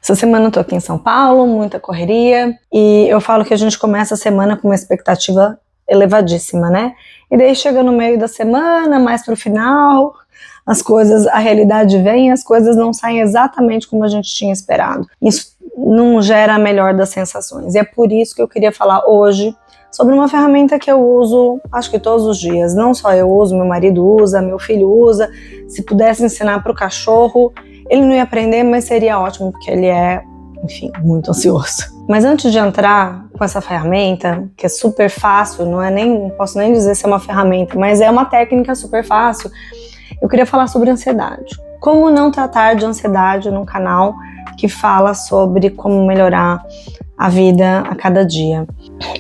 Essa semana eu tô aqui em São Paulo, muita correria, e eu falo que a gente começa a semana com uma expectativa elevadíssima, né? E daí chega no meio da semana, mais pro final, a realidade vem e as coisas não saem exatamente como a gente tinha esperado. Isso não gera a melhor das sensações. E é por isso que eu queria falar hoje sobre uma ferramenta que eu uso, acho que todos os dias. Não só eu uso, meu marido usa, meu filho usa. Se pudesse ensinar pro cachorro, ele não ia aprender, mas seria ótimo, porque ele é, enfim, muito ansioso. Mas antes de entrar com essa ferramenta, que é super fácil, não posso nem dizer se é uma ferramenta, mas é uma técnica super fácil, eu queria falar sobre ansiedade. Como não tratar de ansiedade num canal que fala sobre como melhorar a vida a cada dia.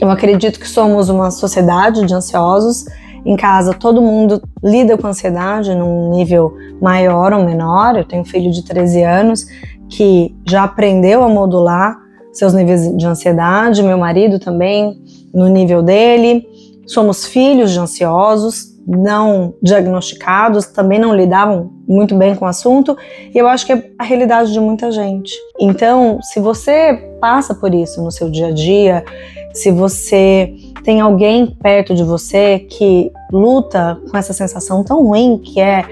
Eu acredito que somos uma sociedade de ansiosos. Em casa, todo mundo lida com ansiedade num nível maior ou menor. Eu tenho um filho de 13 anos que já aprendeu a modular seus níveis de ansiedade, meu marido também, no nível dele. Somos filhos de ansiosos, não diagnosticados, também não lidavam muito bem com o assunto, e eu acho que é a realidade de muita gente. Então, se você passa por isso no seu dia a dia, se você tem alguém perto de você que luta com essa sensação tão ruim que é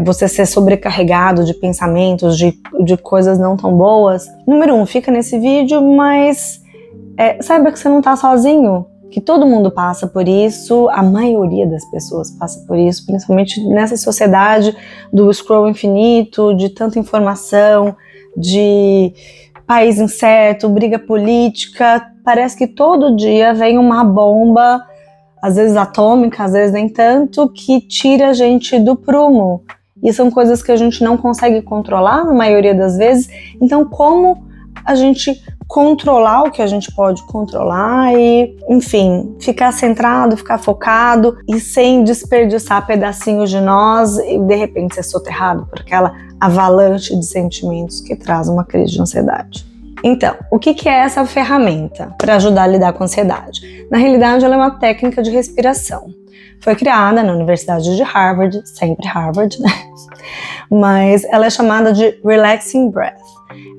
você ser sobrecarregado de pensamentos, de coisas não tão boas, número 1, fica nesse vídeo, mas saiba que você não está sozinho, que todo mundo passa por isso, a maioria das pessoas passa por isso, principalmente nessa sociedade do scroll infinito, de tanta informação, de país incerto, briga política. Parece que todo dia vem uma bomba, às vezes atômica, às vezes nem tanto, que tira a gente do prumo. E são coisas que a gente não consegue controlar na maioria das vezes. Então, como a gente controlar o que a gente pode controlar e, enfim, ficar centrado, ficar focado e sem desperdiçar pedacinhos de nós e de repente ser soterrado por aquela avalanche de sentimentos que traz uma crise de ansiedade. Então, o que é essa ferramenta para ajudar a lidar com a ansiedade? Na realidade, ela é uma técnica de respiração. Foi criada na Universidade de Harvard, sempre Harvard, né? Mas ela é chamada de Relaxing Breath.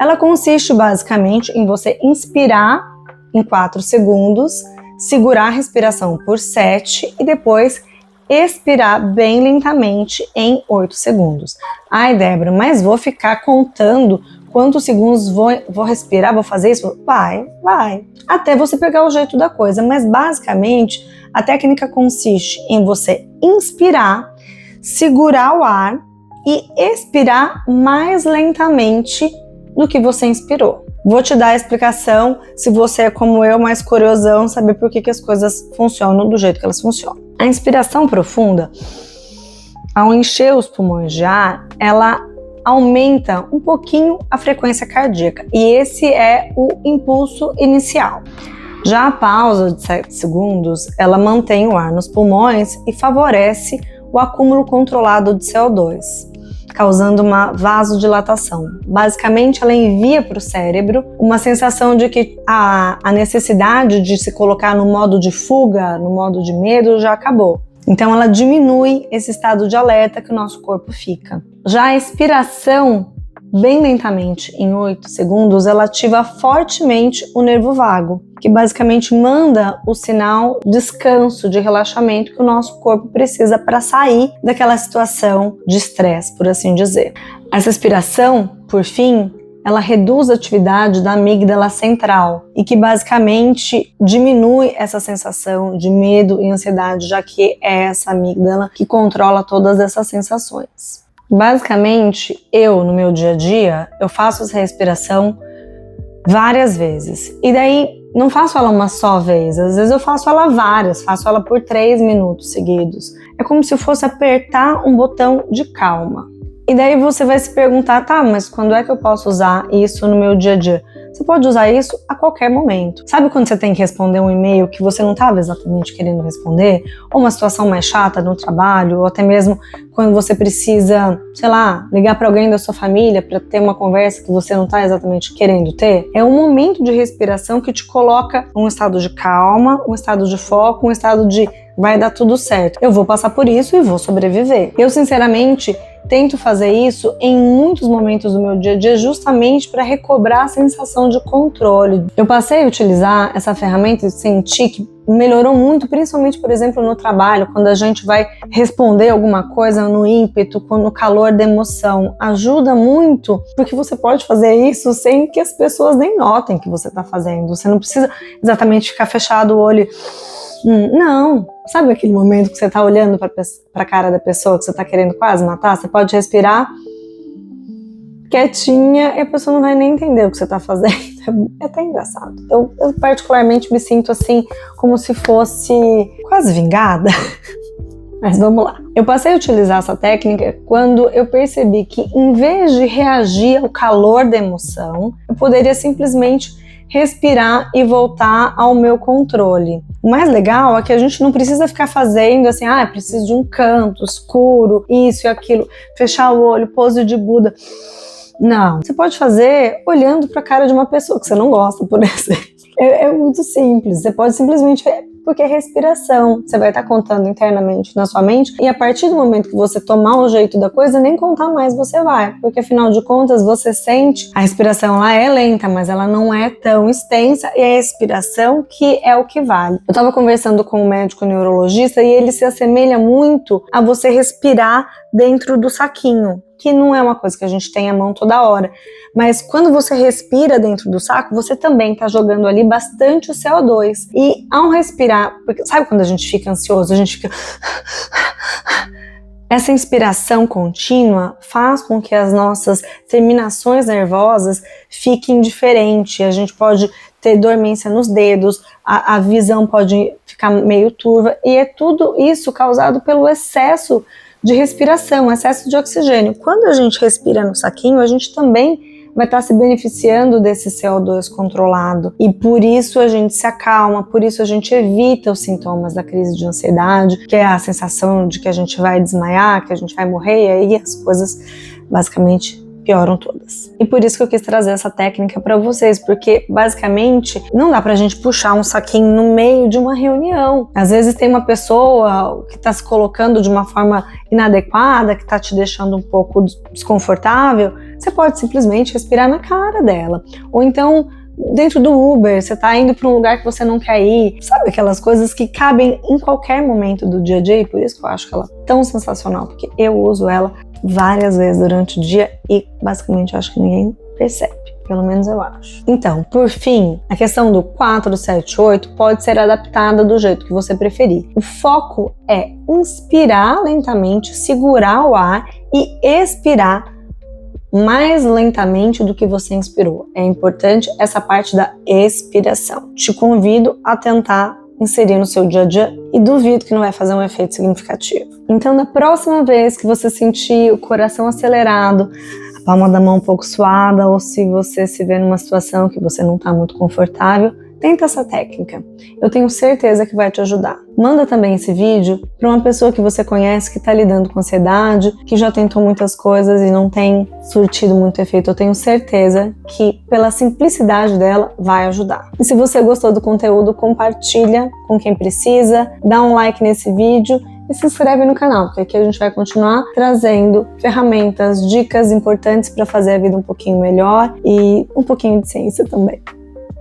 Ela consiste basicamente em você inspirar em 4 segundos, segurar a respiração por 7 e depois expirar bem lentamente em 8 segundos. Ai, Débora, mas vou ficar contando quantos segundos vou respirar, vou fazer isso? Vai. Até você pegar o jeito da coisa. Mas basicamente a técnica consiste em você inspirar, segurar o ar e expirar mais lentamente do que você inspirou. Vou te dar a explicação, se você é como eu, mais curiosão, saber por que as coisas funcionam do jeito que elas funcionam. A inspiração profunda, ao encher os pulmões de ar, ela aumenta um pouquinho a frequência cardíaca e esse é o impulso inicial. Já a pausa de 7 segundos, ela mantém o ar nos pulmões e favorece o acúmulo controlado de CO2, causando uma vasodilatação. Basicamente, ela envia para o cérebro uma sensação de que a necessidade de se colocar no modo de fuga, no modo de medo, já acabou. Então, ela diminui esse estado de alerta que o nosso corpo fica. Já a expiração, bem lentamente, em 8 segundos, ela ativa fortemente o nervo vago, que basicamente manda o sinal descanso, de relaxamento que o nosso corpo precisa para sair daquela situação de estresse, por assim dizer. Essa expiração, por fim, ela reduz a atividade da amígdala central e que basicamente diminui essa sensação de medo e ansiedade, já que é essa amígdala que controla todas essas sensações. Basicamente, no meu dia a dia, eu faço essa respiração várias vezes. E daí, não faço ela uma só vez, às vezes eu faço ela várias, faço ela por 3 minutos seguidos. É como se fosse apertar um botão de calma. E daí você vai se perguntar, tá, mas quando é que eu posso usar isso no meu dia a dia? Você pode usar isso a qualquer momento. Sabe quando você tem que responder um e-mail que você não estava exatamente querendo responder? Ou uma situação mais chata no trabalho? Ou até mesmo quando você precisa, sei lá, ligar para alguém da sua família para ter uma conversa que você não está exatamente querendo ter? É um momento de respiração que te coloca num estado de calma, um estado de foco, um estado de vai dar tudo certo. Eu vou passar por isso e vou sobreviver. Eu, sinceramente, tento fazer isso em muitos momentos do meu dia a dia justamente para recobrar a sensação de controle. Eu passei a utilizar essa ferramenta e senti que melhorou muito, principalmente, por exemplo, no trabalho, quando a gente vai responder alguma coisa no ímpeto, no calor da emoção. Ajuda muito, porque você pode fazer isso sem que as pessoas nem notem que você está fazendo. Você não precisa exatamente ficar fechado o olho. Não. Sabe aquele momento que você tá olhando para a cara da pessoa que você tá querendo quase matar? Você pode respirar quietinha e a pessoa não vai nem entender o que você tá fazendo. É até engraçado. Eu particularmente me sinto assim, como se fosse quase vingada. Mas vamos lá. Eu passei a utilizar essa técnica quando eu percebi que, em vez de reagir ao calor da emoção, eu poderia simplesmente respirar e voltar ao meu controle. O mais legal é que a gente não precisa ficar fazendo assim, preciso de um canto escuro, isso e aquilo, fechar o olho, pose de Buda. Não, você pode fazer olhando para a cara de uma pessoa que você não gosta, por exemplo. É muito simples, você pode simplesmente... Porque é respiração, você vai estar contando internamente na sua mente e a partir do momento que você tomar o jeito da coisa, nem contar mais você vai, porque afinal de contas você sente, a respiração lá é lenta, mas ela não é tão extensa e é a respiração que é o que vale. Eu estava conversando com um médico neurologista e ele se assemelha muito a você respirar dentro do saquinho, que não é uma coisa que a gente tem à mão toda hora, mas quando você respira dentro do saco, você também está jogando ali bastante o CO2. E ao respirar, porque sabe quando a gente fica ansioso, a gente fica... Essa inspiração contínua faz com que as nossas terminações nervosas fiquem diferentes. A gente pode ter dormência nos dedos, a visão pode ficar meio turva, e é tudo isso causado pelo excesso de respiração, excesso de oxigênio. Quando a gente respira no saquinho, a gente também vai estar se beneficiando desse CO2 controlado e por isso a gente se acalma, por isso a gente evita os sintomas da crise de ansiedade, que é a sensação de que a gente vai desmaiar, que a gente vai morrer, e aí as coisas basicamente pioram todas. E por isso que eu quis trazer essa técnica para vocês, porque basicamente não dá pra gente puxar um saquinho no meio de uma reunião. Às vezes tem uma pessoa que tá se colocando de uma forma inadequada, que tá te deixando um pouco desconfortável, você pode simplesmente respirar na cara dela. Ou então, dentro do Uber, você tá indo para um lugar que você não quer ir. Sabe aquelas coisas que cabem em qualquer momento do dia a dia? E por isso que eu acho ela tão sensacional, porque eu uso ela várias vezes durante o dia e basicamente eu acho que ninguém percebe. Pelo menos eu acho. Então, por fim, a questão do 4-7-8 pode ser adaptada do jeito que você preferir. O foco é inspirar lentamente, segurar o ar e expirar mais lentamente do que você inspirou. É importante essa parte da expiração. Te convido a tentar inserir no seu dia a dia e duvido que não vai fazer um efeito significativo. Então, da próxima vez que você sentir o coração acelerado, a palma da mão um pouco suada, ou se você se vê numa situação que você não está muito confortável, tenta essa técnica. Eu tenho certeza que vai te ajudar. Manda também esse vídeo para uma pessoa que você conhece que está lidando com ansiedade, que já tentou muitas coisas e não tem surtido muito efeito. Eu tenho certeza que pela simplicidade dela vai ajudar. E se você gostou do conteúdo, compartilha com quem precisa, dá um like nesse vídeo e se inscreve no canal, porque aqui a gente vai continuar trazendo ferramentas, dicas importantes para fazer a vida um pouquinho melhor e um pouquinho de ciência também.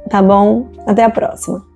Tá bom? Até a próxima!